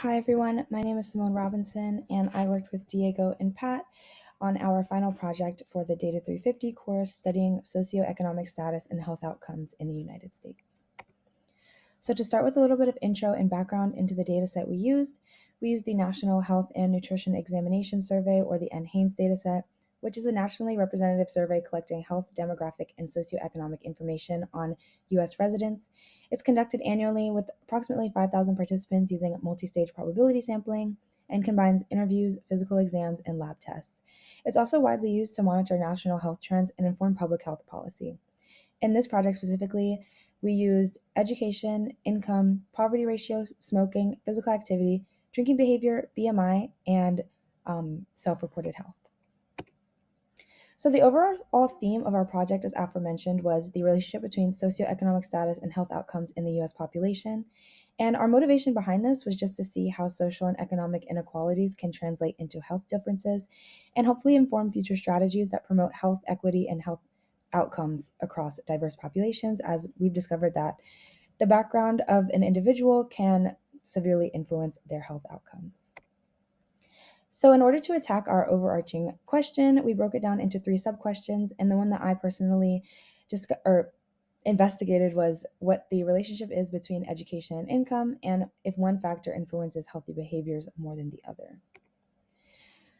Hi everyone, my name is Simone Robinson and I worked with Diego and Pat on our final project for the Data 350 course studying socioeconomic status and health outcomes in the United States. So to start with a little bit of intro and background into the dataset we used the National Health and Nutrition Examination Survey, or the NHANES dataset, which is a nationally representative survey collecting health, demographic, and socioeconomic information on U.S. residents. It's conducted annually with approximately 5,000 participants using multi-stage probability sampling and combines interviews, physical exams, and lab tests. It's also widely used to monitor national health trends and inform public health policy. In this project specifically, we used education, income, poverty ratio, smoking, physical activity, drinking behavior, BMI, and self-reported health. So the overall theme of our project, as aforementioned, was the relationship between socioeconomic status and health outcomes in the US population. And our motivation behind this was just to see how social and economic inequalities can translate into health differences and hopefully inform future strategies that promote health equity and health outcomes across diverse populations, as we've discovered that the background of an individual can severely influence their health outcomes. So in order to attack our overarching question, we broke it down into 3 sub-questions, and the one that I personally investigated was what the relationship is between education and income, and if one factor influences healthy behaviors more than the other.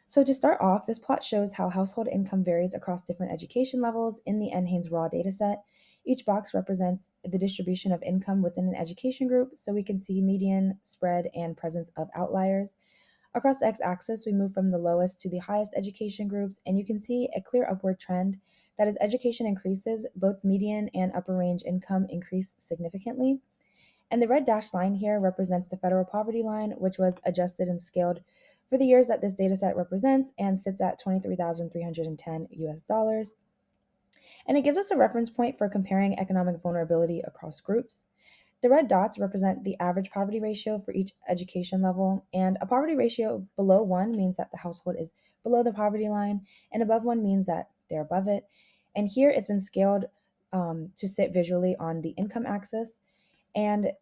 So to start off, this plot shows how household income varies across different education levels in the NHANES raw dataset. Each box represents the distribution of income within an education group, so we can see median, spread, and presence of outliers. Across the x-axis, we move from the lowest to the highest education groups, and you can see a clear upward trend that as education increases, both median and upper range income increase significantly. And the red dashed line here represents the federal poverty line, which was adjusted and scaled for the years that this data set represents and sits at 23,310 US dollars. And it gives us a reference point for comparing economic vulnerability across groups. The red dots represent the average poverty ratio for each education level, and a poverty ratio below 1 means that the household is below the poverty line, and above 1 means that they're above it. And here it's been scaled to sit visually on the income axis. And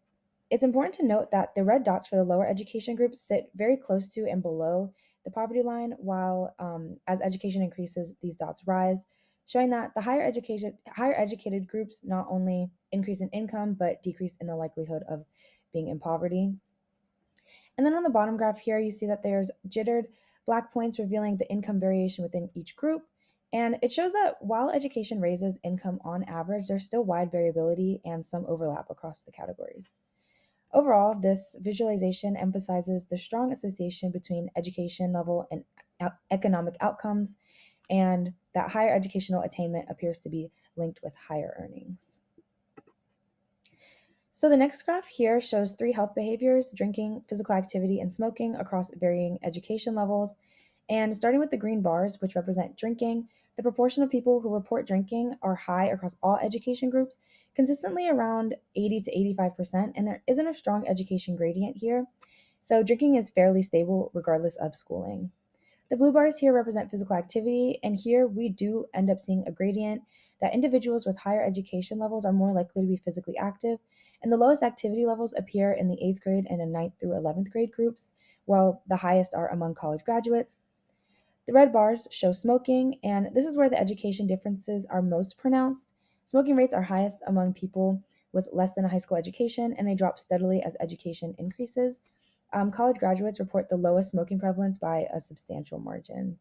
it's important to note that the red dots for the lower education groups sit very close to and below the poverty line, while as education increases, these dots rise, showing that the higher educated groups not only increase in income, but decrease in the likelihood of being in poverty. And then on the bottom graph here, you see that there's jittered black points revealing the income variation within each group. And it shows that while education raises income on average, there's still wide variability and some overlap across the categories. Overall, this visualization emphasizes the strong association between education level and economic outcomes, and that higher educational attainment appears to be linked with higher earnings. So the next graph here shows 3 health behaviors: drinking, physical activity, and smoking across varying education levels. And starting with the green bars, which represent drinking, the proportion of people who report drinking are high across all education groups, consistently around 80 to 85%, and there isn't a strong education gradient here. So drinking is fairly stable regardless of schooling. The blue bars here represent physical activity, and here we do end up seeing a gradient that individuals with higher education levels are more likely to be physically active, and the lowest activity levels appear in the 8th grade and the 9th through 11th grade groups, while the highest are among college graduates. The red bars show smoking, and this is where the education differences are most pronounced. Smoking rates are highest among people with less than a high school education, and they drop steadily as education increases. College graduates report the lowest smoking prevalence by a substantial margin.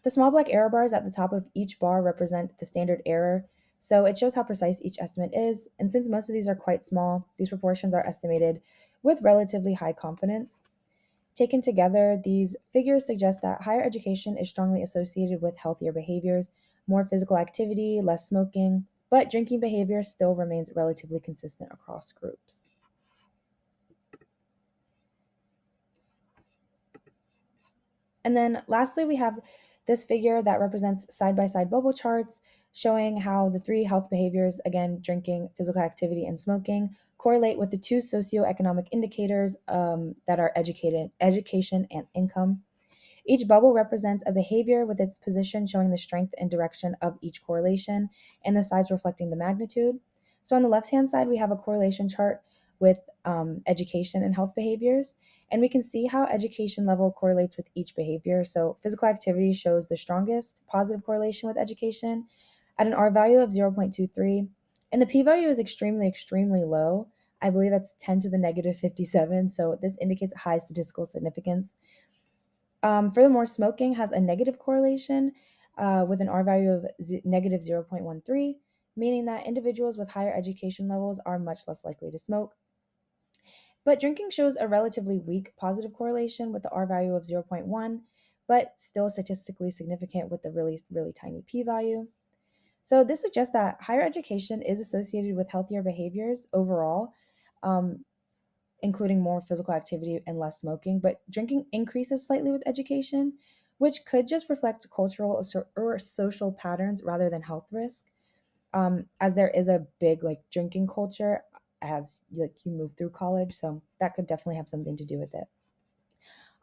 The small black error bars at the top of each bar represent the standard error, so it shows how precise each estimate is, and since most of these are quite small, these proportions are estimated with relatively high confidence. Taken together, these figures suggest that higher education is strongly associated with healthier behaviors, more physical activity, less smoking, but drinking behavior still remains relatively consistent across groups. And then lastly, we have this figure that represents side-by-side bubble charts showing how the 3 health behaviors, again, drinking, physical activity, and smoking, correlate with the 2 socioeconomic indicators that are education and income. Each bubble represents a behavior with its position showing the strength and direction of each correlation, and the size reflecting the magnitude. So on the left-hand side, we have a correlation chart with education and health behaviors. And we can see how education level correlates with each behavior. So physical activity shows the strongest positive correlation with education at an R value of 0.23. And the p-value is extremely, extremely low. I believe that's 10 to the negative 57. So this indicates high statistical significance. Furthermore, smoking has a negative correlation with an R value of negative 0.13, meaning that individuals with higher education levels are much less likely to smoke. But drinking shows a relatively weak positive correlation with the R value of 0.1, but still statistically significant with the really, really tiny p value. So this suggests that higher education is associated with healthier behaviors overall, um, including more physical activity and less smoking, but drinking increases slightly with education, which could just reflect cultural or social patterns rather than health risk. As there is a big like drinking culture as like you move through college, so that could definitely have something to do with it.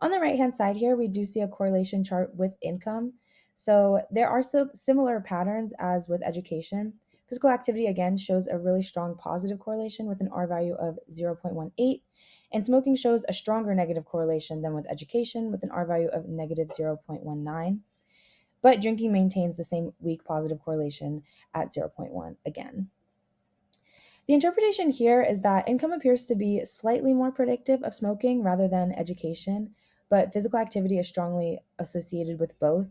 On the right-hand side here, we do see a correlation chart with income. So there are some similar patterns as with education. Physical activity, again, shows a really strong positive correlation with an R value of 0.18, and smoking shows a stronger negative correlation than with education with an R value of negative 0.19. But drinking maintains the same weak positive correlation at zero point 0.1 again. The interpretation here is that income appears to be slightly more predictive of smoking rather than education, but physical activity is strongly associated with both.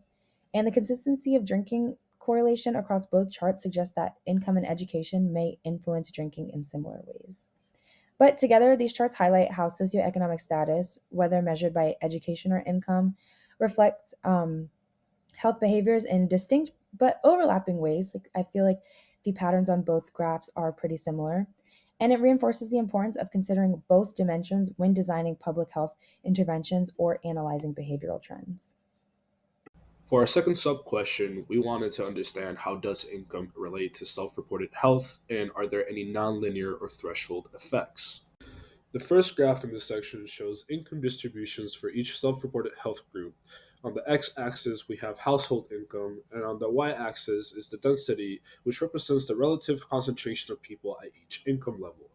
And the consistency of drinking correlation across both charts suggests that income and education may influence drinking in similar ways. But together, these charts highlight how socioeconomic status, whether measured by education or income, reflects health behaviors in distinct but overlapping ways. Like I feel like the patterns on both graphs are pretty similar. And it reinforces the importance of considering both dimensions when designing public health interventions or analyzing behavioral trends. For our second sub question, we wanted to understand how does income relate to self-reported health and are there any nonlinear or threshold effects? The first graph in this section shows income distributions for each self-reported health group. On the x-axis, we have household income, and on the y-axis is the density, which represents the relative concentration of people at each income level.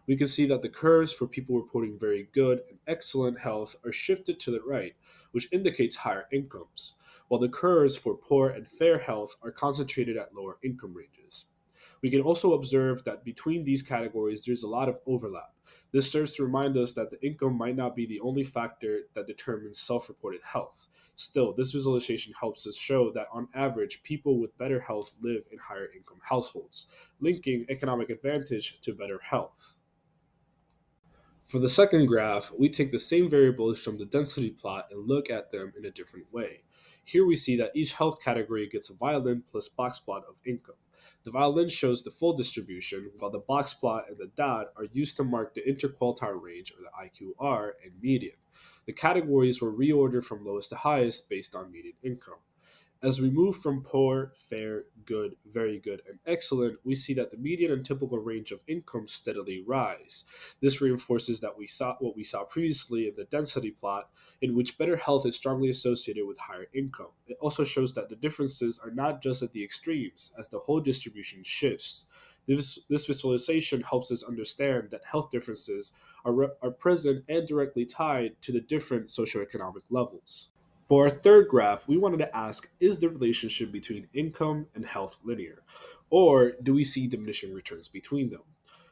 We can see that the curves for people reporting very good and excellent health are shifted to the right, which indicates higher incomes, while the curves for poor and fair health are concentrated at lower income ranges. We can also observe that between these categories, there's a lot of overlap. This serves to remind us that the income might not be the only factor that determines self reported health. Still, this visualization helps us show that on average, people with better health live in higher income households, linking economic advantage to better health. For the second graph, we take the same variables from the density plot and look at them in a different way. Here we see that each health category gets a violin plus box plot of income. The violin shows the full distribution, while the box plot and the dot are used to mark the interquartile range, or the IQR, and median. The categories were reordered from lowest to highest based on median income. As we move from poor, fair, good, very good, and excellent, we see that the median and typical range of income steadily rise. This reinforces that we saw what we saw previously in the density plot, in which better health is strongly associated with higher income. It also shows that the differences are not just at the extremes, as the whole distribution shifts. This visualization helps us understand that health differences are present and directly tied to the different socioeconomic levels. For our third graph, we wanted to ask, is the relationship between income and health linear? Or do we see diminishing returns between them?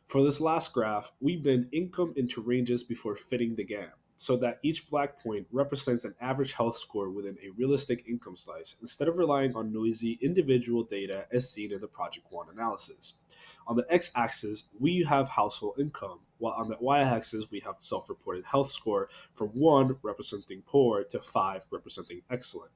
For this last graph, we bend income into ranges before fitting the gap, so that each black point represents an average health score within a realistic income slice, instead of relying on noisy individual data as seen in the Project 1 analysis. On the x-axis, we have household income, while on the y-axis, we have self-reported health score from 1 representing poor to 5 representing excellent.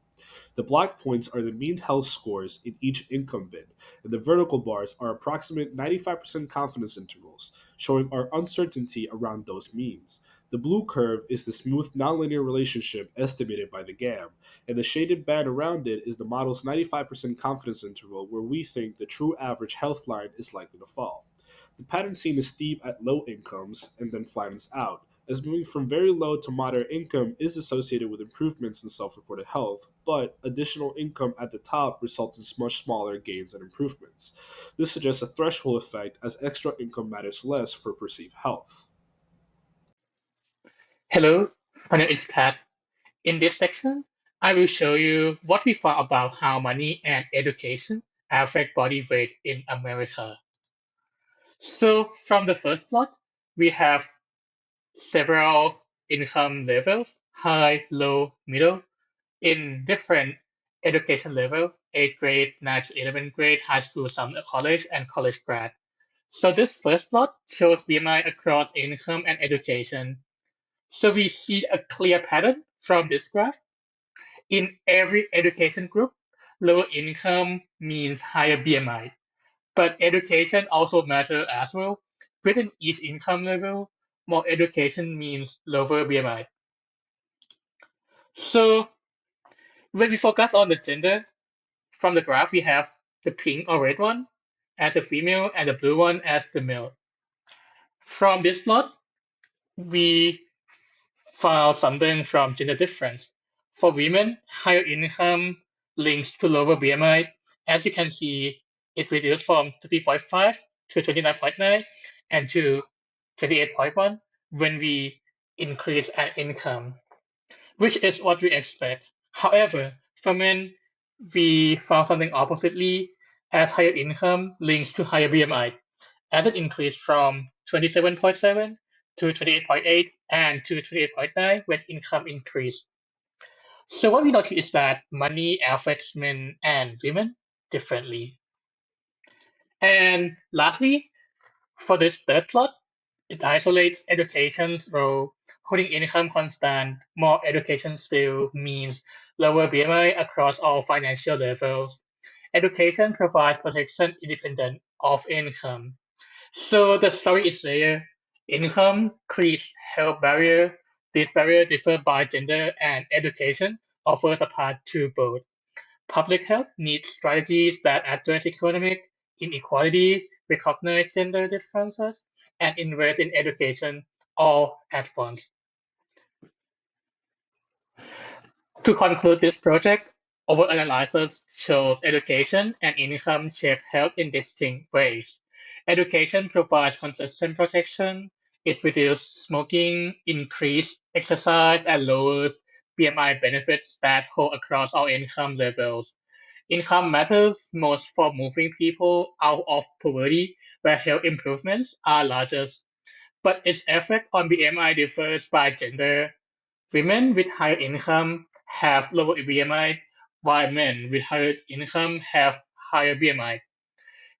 The black points are the mean health scores in each income band, and the vertical bars are approximate 95% confidence intervals, showing our uncertainty around those means. The blue curve is the smooth nonlinear relationship estimated by the GAM, and the shaded band around it is the model's 95% confidence interval where we think the true average health line is likely to fall. The pattern seen is steep at low incomes and then flattens out, as moving from very low to moderate income is associated with improvements in self reported health, but additional income at the top results in much smaller gains and improvements. This suggests a threshold effect as extra income matters less for perceived health. Hello, my name is Pat. In this section, I will show you what we found about how money and education affect body weight in America. So, from the first plot, we have several income levels, high, low, middle, in different education level, 8th grade, 9th to 11th grade, high school, some college, and college grad. So this first plot shows BMI across income and education. So we see a clear pattern from this graph. In every education group, lower income means higher BMI. But education also matters as well. Within each income level, more education means lower BMI. So when we focus on the gender, from the graph we have the pink or red one as the female and the blue one as the male. From this plot, we found something from gender difference. For women, higher income links to lower BMI. As you can see, it reduced from 30.5 to 29.9 and to 28.1 when we increase our income, which is what we expect. However, for men, we found something oppositely, as higher income links to higher BMI as it increased from 27.7 to 28.8 and to 28.9 when income increased. So what we notice is that money affects men and women differently. And lastly, for this third plot, it isolates education's role. Holding income constant, more education still means lower BMI across all financial levels. Education provides protection independent of income. So the story is there. Income creates health barrier. These barriers differ by gender and education offers a path to both. Public health needs strategies that address economic inequalities, recognize gender differences, and invest in education all at once. To conclude this project, our analysis shows education and income shape health in distinct ways. Education provides consistent protection. It reduces smoking, increases exercise, and lowers BMI benefits that hold across all income levels. Income matters most for moving people out of poverty, where health improvements are largest. But its effect on BMI differs by gender. Women with higher income have lower BMI, while men with higher income have higher BMI.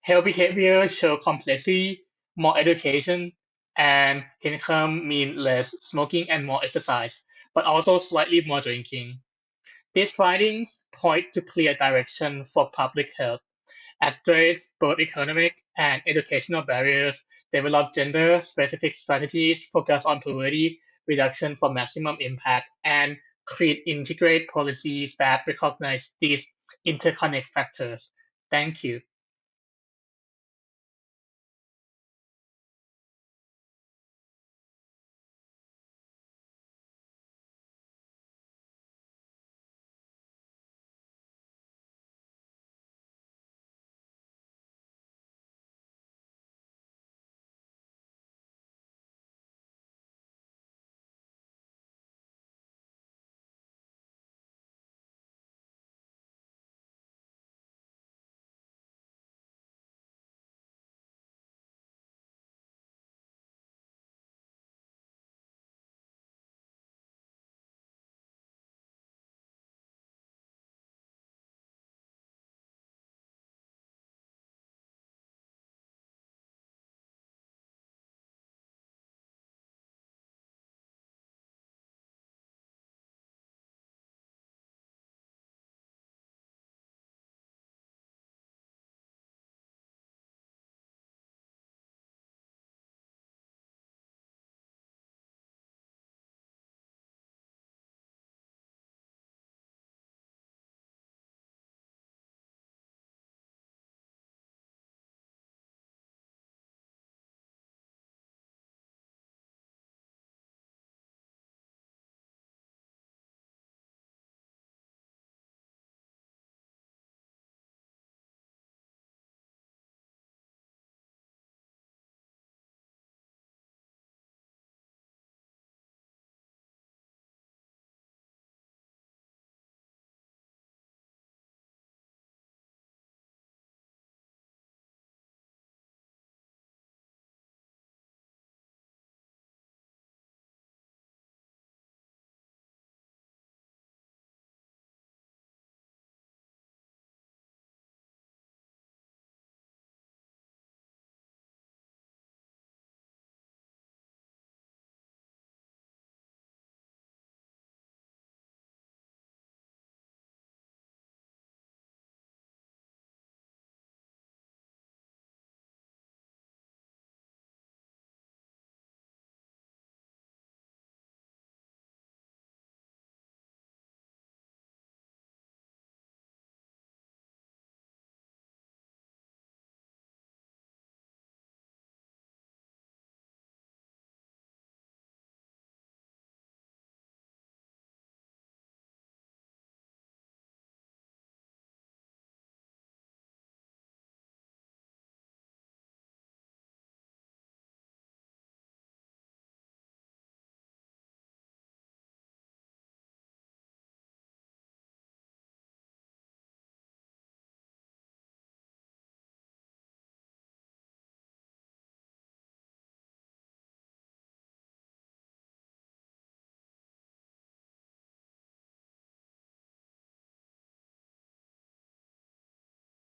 Health behavior show complexity, more education and income mean less smoking and more exercise, but also slightly more drinking. These findings point to clear direction for public health, address both economic and educational barriers, develop gender-specific strategies, focus on poverty reduction for maximum impact, and create integrate policies that recognize these interconnect factors. Thank you.